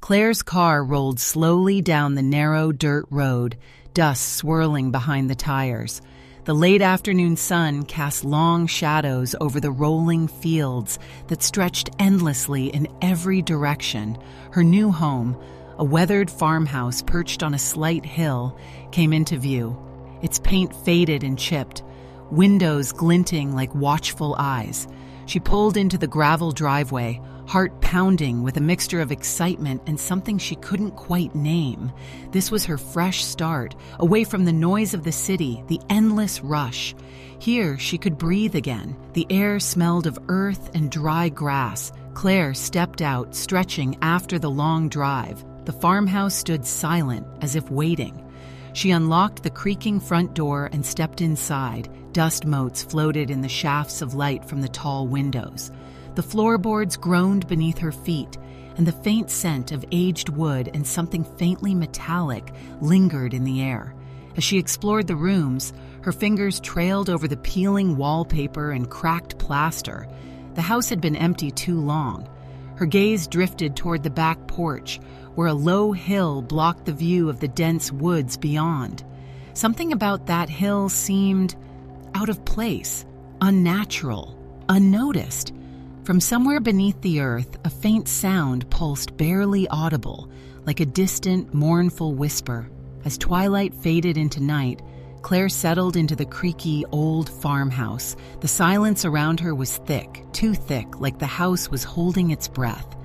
Claire's car rolled slowly down the narrow dirt road, dust swirling behind the tires. The late afternoon sun cast long shadows over the rolling fields that stretched endlessly in every direction. Her new home, a weathered farmhouse perched on a slight hill, came into view. Its paint faded and chipped, windows glinting like watchful eyes. She pulled into the gravel driveway, heart pounding with a mixture of excitement and something she couldn't quite name. This was her fresh start, away from the noise of the city, the endless rush. Here she could breathe again. The air smelled of earth and dry grass. Claire stepped out, stretching after the long drive. The farmhouse stood silent, as if waiting. She unlocked the creaking front door and stepped inside. Dust motes floated in the shafts of light from the tall windows. The floorboards groaned beneath her feet, and the faint scent of aged wood and something faintly metallic lingered in the air. As she explored the rooms, her fingers trailed over the peeling wallpaper and cracked plaster. The house had been empty too long. Her gaze drifted toward the back porch, where a low hill blocked the view of the dense woods beyond. Something about that hill seemed out of place, unnatural, unnoticed. From somewhere beneath the earth, a faint sound pulsed barely audible, like a distant, mournful whisper. As twilight faded into night, Claire settled into the creaky, old farmhouse. The silence around her was thick, too thick, like the house was holding its breath.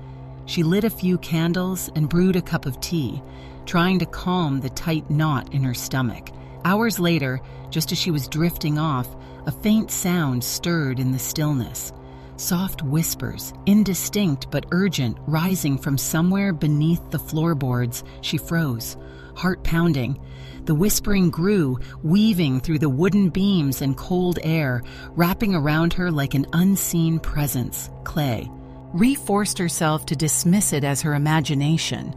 She lit a few candles and brewed a cup of tea, trying to calm the tight knot in her stomach. Hours later, just as she was drifting off, a faint sound stirred in the stillness. Soft whispers, indistinct but urgent, rising from somewhere beneath the floorboards. She froze, heart pounding. The whispering grew, weaving through the wooden beams and cold air, wrapping around her like an unseen presence. Clay reforced herself to dismiss it as her imagination.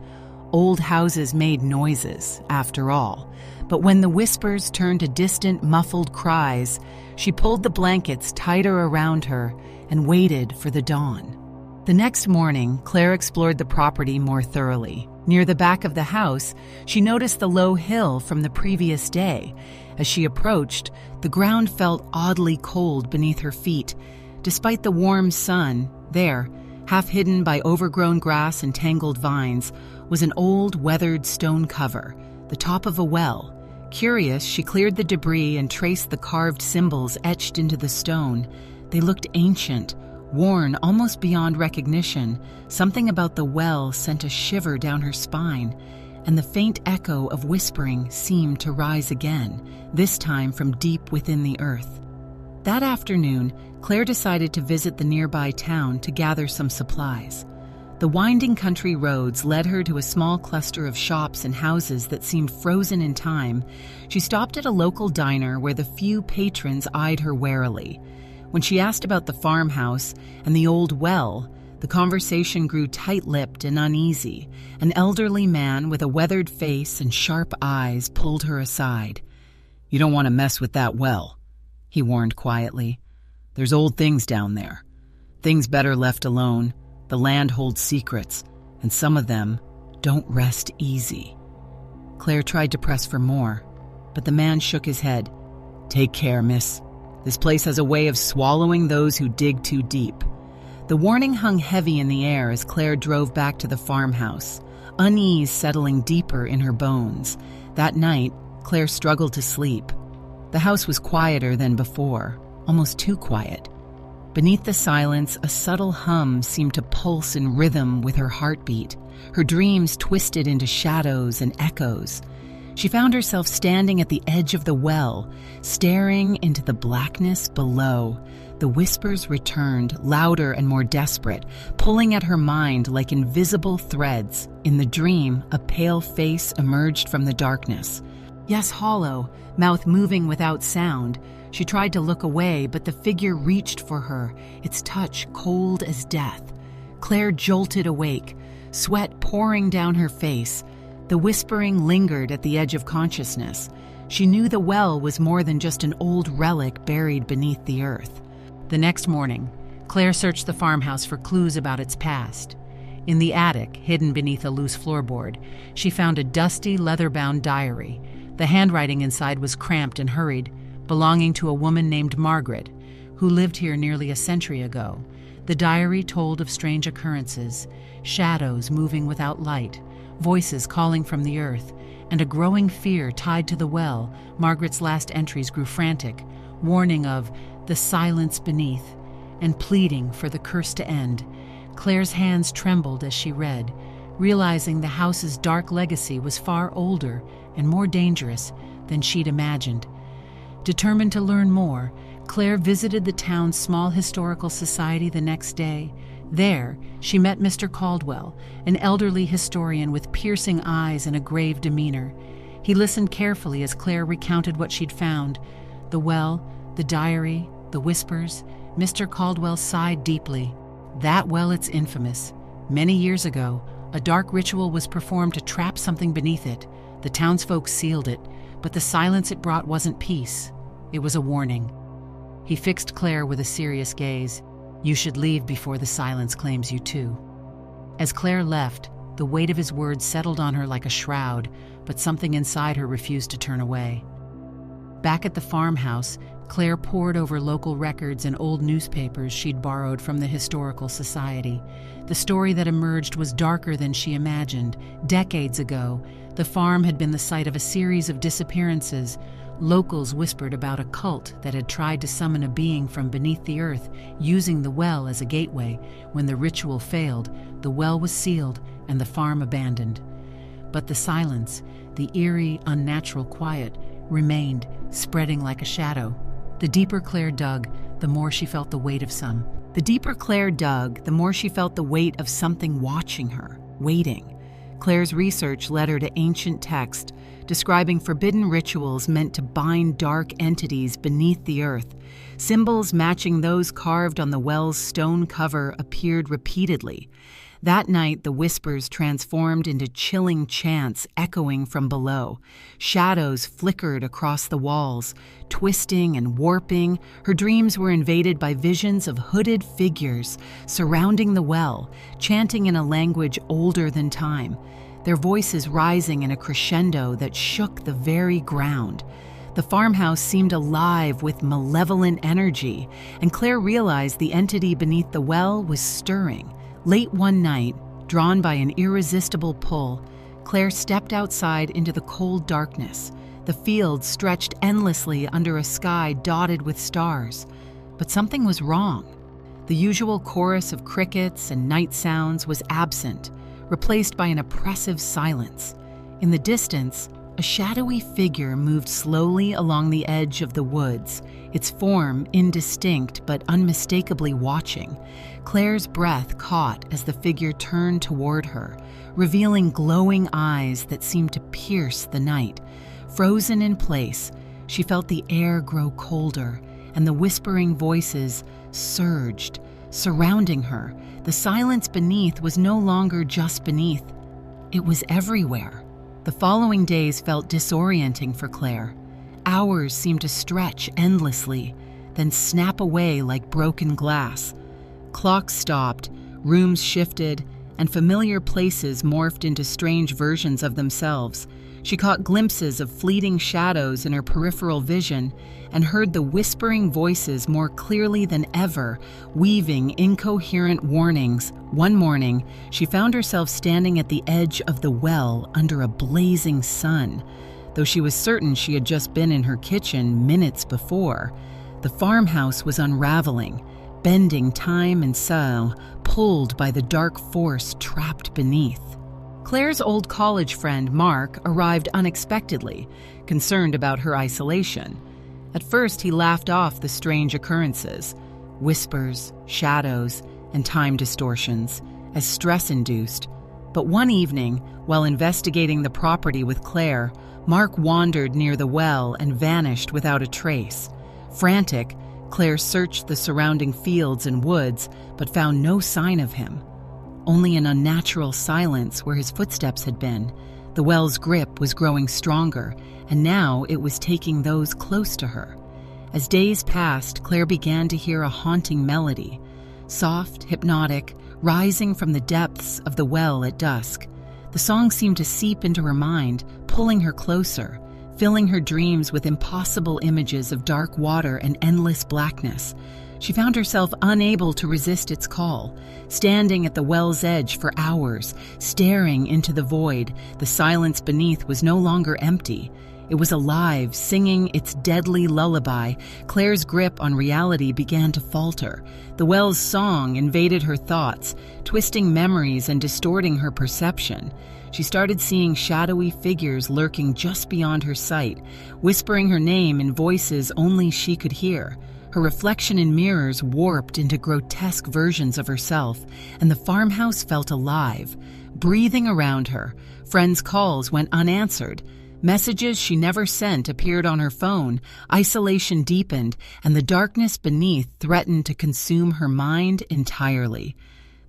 Old houses made noises, after all. But when the whispers turned to distant, muffled cries, she pulled the blankets tighter around her and waited for the dawn. The next morning, Claire explored the property more thoroughly. Near the back of the house, she noticed the low hill from the previous day. As she approached, the ground felt oddly cold beneath her feet. Despite the warm sun, there, half hidden by overgrown grass and tangled vines, was an old, weathered stone cover, the top of a well. Curious, she cleared the debris and traced the carved symbols etched into the stone. They looked ancient, worn almost beyond recognition. Something about the well sent a shiver down her spine, and the faint echo of whispering seemed to rise again, this time from deep within the earth. That afternoon, Claire decided to visit the nearby town to gather some supplies. The winding country roads led her to a small cluster of shops and houses that seemed frozen in time. She stopped at a local diner where the few patrons eyed her warily. When she asked about the farmhouse and the old well, the conversation grew tight-lipped and uneasy. An elderly man with a weathered face and sharp eyes pulled her aside. "You don't want to mess with that well," he warned quietly. "There's old things down there. Things better left alone. The land holds secrets, and some of them don't rest easy." Claire tried to press for more, but the man shook his head. "Take care, miss. This place has a way of swallowing those who dig too deep." The warning hung heavy in the air as Claire drove back to the farmhouse, unease settling deeper in her bones. That night, Claire struggled to sleep. The house was quieter than before, almost too quiet. Beneath the silence, a subtle hum seemed to pulse in rhythm with her heartbeat. Her dreams twisted into shadows and echoes. She found herself standing at the edge of the well, staring into the blackness below. The whispers returned, louder and more desperate, pulling at her mind like invisible threads. In the dream, a pale face emerged from the darkness. Yes, hollow, mouth moving without sound. She tried to look away, but the figure reached for her, its touch cold as death. Claire jolted awake, sweat pouring down her face. The whispering lingered at the edge of consciousness. She knew the well was more than just an old relic buried beneath the earth. The next morning, Claire searched the farmhouse for clues about its past. In the attic, hidden beneath a loose floorboard, she found a dusty, leather-bound diary. The handwriting inside was cramped and hurried, belonging to a woman named Margaret, who lived here nearly a century ago. The diary told of strange occurrences, shadows moving without light, voices calling from the earth, and a growing fear tied to the well. Margaret's last entries grew frantic, warning of the silence beneath and pleading for the curse to end. Claire's hands trembled as she read, realizing the house's dark legacy was far older and more dangerous than she'd imagined. Determined to learn more, Claire visited the town's small historical society the next day. There, she met Mr. Caldwell, an elderly historian with piercing eyes and a grave demeanor. He listened carefully as Claire recounted what she'd found: the well, the diary, the whispers. Mr. Caldwell sighed deeply. That well, it's infamous. Many years ago, a dark ritual was performed to trap something beneath it. The townsfolk sealed it, but the silence it brought wasn't peace. It was a warning. He fixed Claire with a serious gaze. You should leave before the silence claims you too. As Claire left, the weight of his words settled on her like a shroud, but something inside her refused to turn away. Back at the farmhouse, Claire pored over local records and old newspapers she'd borrowed from the historical society. The story that emerged was darker than she imagined. Decades ago, the farm had been the site of a series of disappearances. Locals whispered about a cult that had tried to summon a being from beneath the earth, using the well as a gateway. When the ritual failed, the well was sealed and the farm abandoned. But the silence, the eerie, unnatural quiet, remained, spreading like a shadow. The deeper Claire dug, the more she felt the weight of something watching her, waiting. Claire's research led her to ancient text describing forbidden rituals meant to bind dark entities beneath the earth. Symbols matching those carved on the well's stone cover appeared repeatedly. That night, the whispers transformed into chilling chants echoing from below. Shadows flickered across the walls, twisting and warping. Her dreams were invaded by visions of hooded figures surrounding the well, chanting in a language older than time, their voices rising in a crescendo that shook the very ground. The farmhouse seemed alive with malevolent energy, and Claire realized the entity beneath the well was stirring. Late one night, drawn by an irresistible pull, Claire stepped outside into the cold darkness. The fields stretched endlessly under a sky dotted with stars. But something was wrong. The usual chorus of crickets and night sounds was absent, replaced by an oppressive silence. In the distance, a shadowy figure moved slowly along the edge of the woods, its form indistinct but unmistakably watching. Claire's breath caught as the figure turned toward her, revealing glowing eyes that seemed to pierce the night. Frozen in place, she felt the air grow colder, and the whispering voices surged, surrounding her. The silence beneath was no longer just beneath. It was everywhere. The following days felt disorienting for Claire. Hours seemed to stretch endlessly, then snap away like broken glass. Clocks stopped, rooms shifted, and familiar places morphed into strange versions of themselves. She caught glimpses of fleeting shadows in her peripheral vision and heard the whispering voices more clearly than ever, weaving incoherent warnings. One morning, she found herself standing at the edge of the well under a blazing sun. Though she was certain she had just been in her kitchen minutes before, the farmhouse was unraveling, bending time and soil, pulled by the dark force trapped beneath. Claire's old college friend, Mark, arrived unexpectedly, concerned about her isolation. At first, he laughed off the strange occurrences, whispers, shadows, and time distortions, as stress-induced. But one evening, while investigating the property with Claire, Mark wandered near the well and vanished without a trace. Frantic, Claire searched the surrounding fields and woods, but found no sign of him. Only an unnatural silence where his footsteps had been. The well's grip was growing stronger, and now it was taking those close to her. As days passed, Claire began to hear a haunting melody, soft, hypnotic, rising from the depths of the well at dusk. The song seemed to seep into her mind, pulling her closer, filling her dreams with impossible images of dark water and endless blackness. She found herself unable to resist its call, standing at the well's edge for hours, staring into the void. The silence beneath was no longer empty. It was alive, singing its deadly lullaby. Claire's grip on reality began to falter. The well's song invaded her thoughts, twisting memories and distorting her perception. She started seeing shadowy figures lurking just beyond her sight, whispering her name in voices only she could hear. Her reflection in mirrors warped into grotesque versions of herself, and the farmhouse felt alive, breathing around her. Friends' calls went unanswered. Messages she never sent appeared on her phone. Isolation deepened, and the darkness beneath threatened to consume her mind entirely.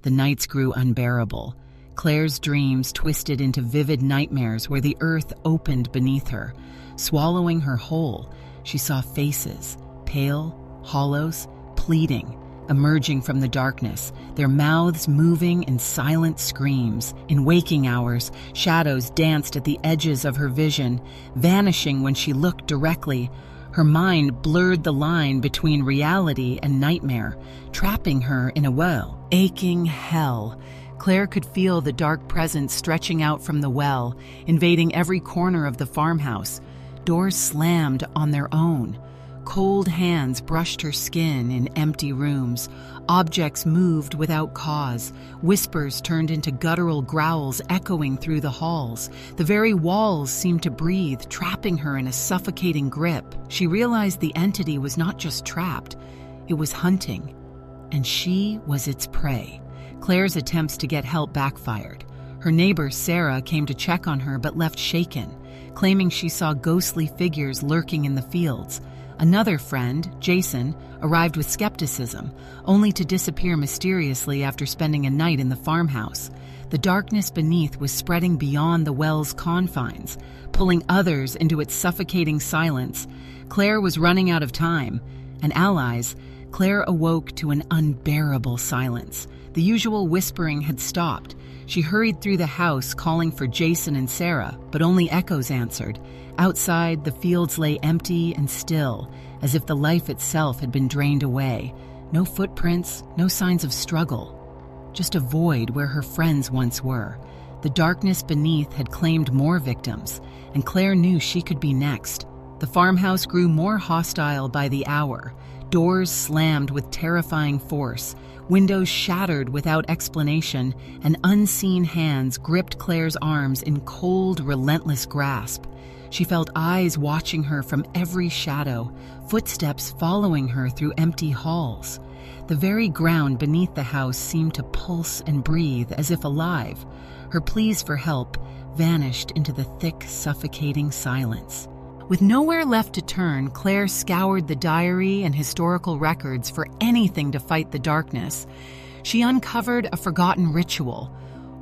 The nights grew unbearable. Claire's dreams twisted into vivid nightmares where the earth opened beneath her, swallowing her whole. She saw faces, pale, hollows, pleading, emerging from the darkness, their mouths moving in silent screams. In waking hours, shadows danced at the edges of her vision, vanishing when she looked directly. Her mind blurred the line between reality and nightmare, trapping her in a aching hell. Claire could feel the dark presence stretching out from the well, invading every corner of the farmhouse. Doors slammed on their own. Cold hands brushed her skin in empty rooms. Objects moved without cause. Whispers turned into guttural growls echoing through the halls. The very walls seemed to breathe, trapping her in a suffocating grip. She realized the entity was not just trapped, it was hunting, and she was its prey. Claire's attempts to get help backfired. Her neighbor, Sarah, came to check on her but left shaken, claiming she saw ghostly figures lurking in the fields. Another friend, Jason, arrived with skepticism, only to disappear mysteriously after spending a night in the farmhouse. The darkness beneath was spreading beyond the well's confines, pulling others into its suffocating silence. Claire was running out of time, and allies. Claire awoke to an unbearable silence. The usual whispering had stopped. She hurried through the house, calling for Jason and Sarah, but only echoes answered. Outside, the fields lay empty and still, as if the life itself had been drained away. No footprints, no signs of struggle. Just a void where her friends once were. The darkness beneath had claimed more victims, and Claire knew she could be next. The farmhouse grew more hostile by the hour. Doors slammed with terrifying force. Windows shattered without explanation, and unseen hands gripped Claire's arms in cold, relentless grasp. She felt eyes watching her from every shadow, footsteps following her through empty halls. The very ground beneath the house seemed to pulse and breathe as if alive. Her pleas for help vanished into the thick, suffocating silence. With nowhere left to turn, Claire scoured the diary and historical records for anything to fight the darkness. She uncovered a forgotten ritual,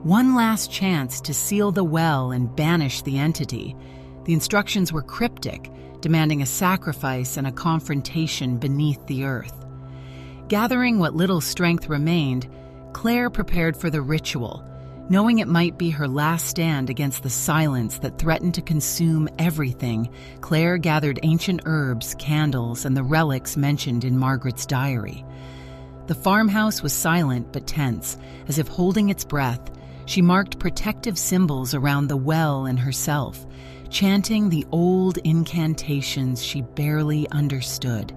one last chance to seal the well and banish the entity. The instructions were cryptic, demanding a sacrifice and a confrontation beneath the earth. Gathering what little strength remained, Claire prepared for the ritual, knowing it might be her last stand against the silence that threatened to consume everything. Claire gathered ancient herbs, candles, and the relics mentioned in Margaret's diary. The farmhouse was silent but tense, as if holding its breath. She marked protective symbols around the well and herself, chanting the old incantations she barely understood.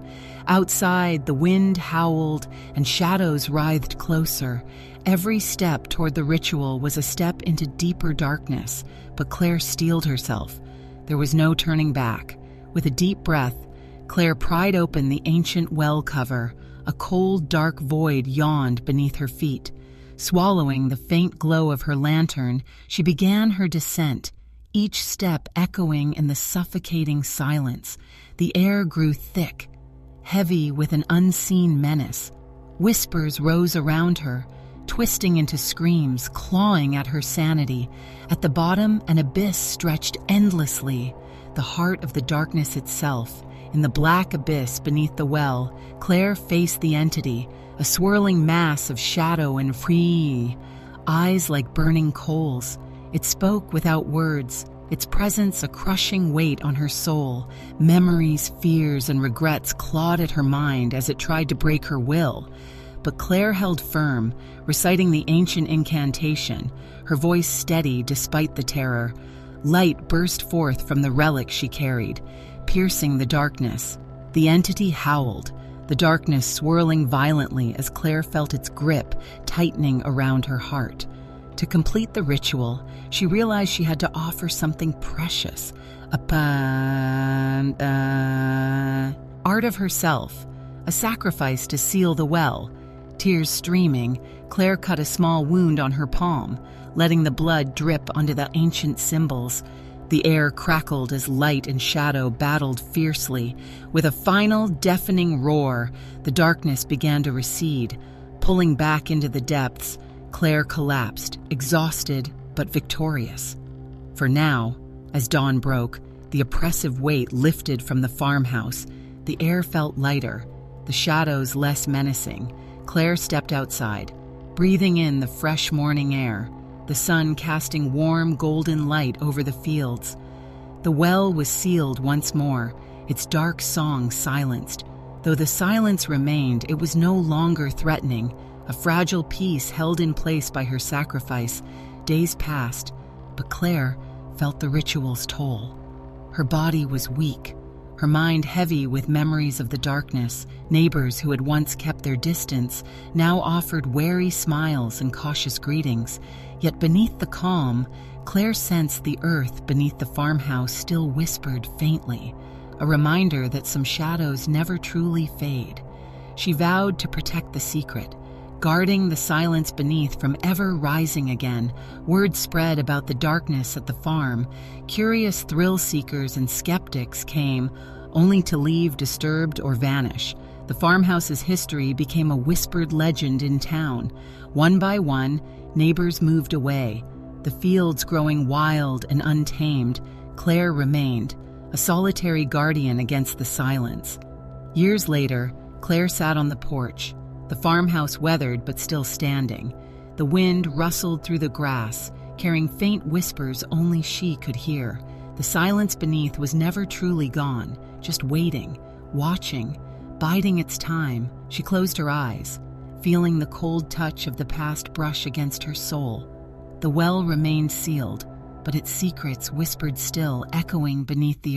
Outside, the wind howled and shadows writhed closer. Every step toward the ritual was a step into deeper darkness, but Claire steeled herself. There was no turning back. With a deep breath, Claire pried open the ancient well cover. A cold, dark void yawned beneath her feet. Swallowing the faint glow of her lantern, she began her descent, each step echoing in the suffocating silence. The air grew thick, heavy with an unseen menace. Whispers rose around her, twisting into screams, clawing at her sanity. At the bottom, an abyss stretched endlessly, the heart of the darkness itself. In the black abyss beneath the well, Claire faced the entity, a swirling mass of shadow and free, eyes like burning coals. It spoke without words, its presence a crushing weight on her soul. Memories, fears, and regrets clawed at her mind as it tried to break her will. But Claire held firm, reciting the ancient incantation, her voice steady despite the terror. Light burst forth from the relic she carried, piercing the darkness. The entity howled, the darkness swirling violently as Claire felt its grip tightening around her heart. To complete the ritual, she realized she had to offer something precious, a part of herself, a sacrifice to seal the well. Tears streaming, Claire cut a small wound on her palm, letting the blood drip onto the ancient symbols. The air crackled as light and shadow battled fiercely. With a final, deafening roar, the darkness began to recede. Pulling back into the depths, Claire collapsed, exhausted but victorious. For now, as dawn broke, the oppressive weight lifted from the farmhouse. The air felt lighter, the shadows less menacing. Claire stepped outside, breathing in the fresh morning air, the sun casting warm golden light over the fields. The well was sealed once more, its dark song silenced. Though the silence remained, it was no longer threatening, a fragile peace held in place by her sacrifice. Days passed, but Claire felt the ritual's toll. Her body was weak, her mind heavy with memories of the darkness. Neighbors who had once kept their distance now offered wary smiles and cautious greetings. Yet beneath the calm, Claire sensed the earth beneath the farmhouse still whispered faintly, a reminder that some shadows never truly fade. She vowed to protect the secret, guarding the silence beneath from ever rising again. Word spread about the darkness at the farm. Curious thrill-seekers and skeptics came, only to leave disturbed or vanish. The farmhouse's history became a whispered legend in town. One by one, neighbors moved away, the fields growing wild and untamed. Claire remained, a solitary guardian against the silence. Years later, Claire sat on the porch, the farmhouse weathered but still standing. The wind rustled through the grass, carrying faint whispers only she could hear. The silence beneath was never truly gone, just waiting, watching, biding its time. She closed her eyes, feeling the cold touch of the past brush against her soul. The well remained sealed, but its secrets whispered still, echoing beneath the